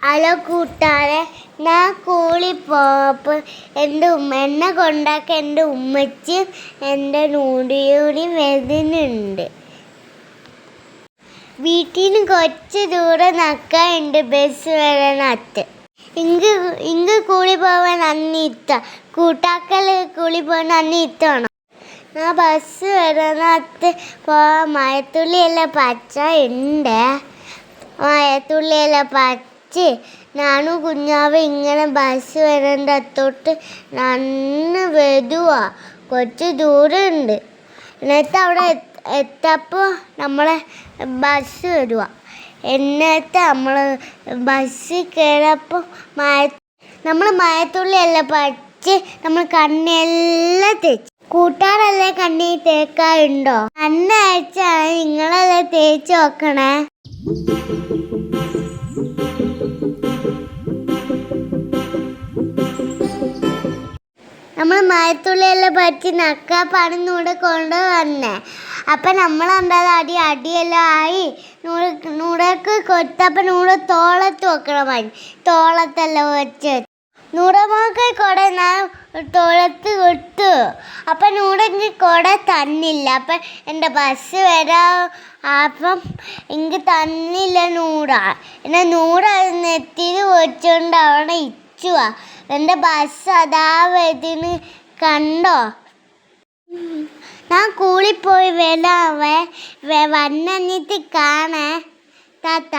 Hello കൂട്ടുകാരെ, ഞാൻ സ്കൂളിൽ പോയപ്പോൾ എന്നെ കൊണ്ടാക്കാൻ എൻ്റെ ഉമ്മച്ചിയും എൻ്റെ നൂടിയൂടിയും വരുന്നുണ്ട്. വീട്ടിൽ നിന്ന് കുറച്ച് ദൂരം നടക്കാനുണ്ട് ബസ് വരാനത്ത്. ഇങ്ങ് സ്കൂളിൽ പോകാൻ അന്നിത്ത കൂട്ടാക്കൽ സ്കൂളിൽ പോകാൻ അന്നിത്തണം. ആ ബസ് വരാനത്ത് പോകാൻ മഴത്തുള്ളിയെല്ലാം പച്ച ഉണ്ട്. മഴത്തുള്ളിയെല്ലാം പച്ച ഞാനും കുഞ്ഞാവ് ഇങ്ങനെ ബസ് വരേണ്ട അത്തോട്ട് നന്ന് വരുവാ. കുറച്ച് ദൂരമുണ്ട്. എന്നിട്ട് അവിടെ എത്തപ്പോൾ നമ്മളെ ബസ് വരുക. എന്നിട്ട് നമ്മൾ ബസ്സിൽ കയറപ്പോൾ നമ്മൾ മഴത്തുള്ളിയെല്ലാം പച്ച് നമ്മൾ കണ്ണെല്ലാം തേച്ച്. കൂട്ടുകാരല്ലേ കണ്ണി തേക്കാറുണ്ടോ? കണ്ണ് അയച്ചാൽ നിങ്ങളെല്ലാം തേച്ച് നോക്കണേ. നമ്മൾ മഴത്തുള്ളിയെല്ലാം പറ്റി നക്കാപ്പാടുന്നൂടെ കൊണ്ടുവന്നേ. അപ്പം നമ്മൾ എന്തായാലും അടിയെല്ലാം ആയി നൂടക്ക് കൊത്തപ്പം നൂടെ തോളത്ത് വെക്കണം. തോളത്തെല്ലാം വെച്ച് നൂടമോക്ക് കുട ഞാൻ തോളത്ത് കൊടുത്തു. അപ്പം നൂടെങ്കിൽ കുട തന്നില്ല. അപ്പം എൻ്റെ ബസ് വരാം. അപ്പം എനിക്ക് തന്നില്ല നൂട. എന്നെ നൂട നെറ്റിയിൽ വെച്ചുകൊണ്ട് അവിടെ ഇച്ചുവാ. എൻ്റെ ബസ് അതാ വരുന്ന് കണ്ടോ? ഞാൻ സ്കൂളിൽ പോയി വരാവേ. വന്നിട്ട് കാണേ താത്ത.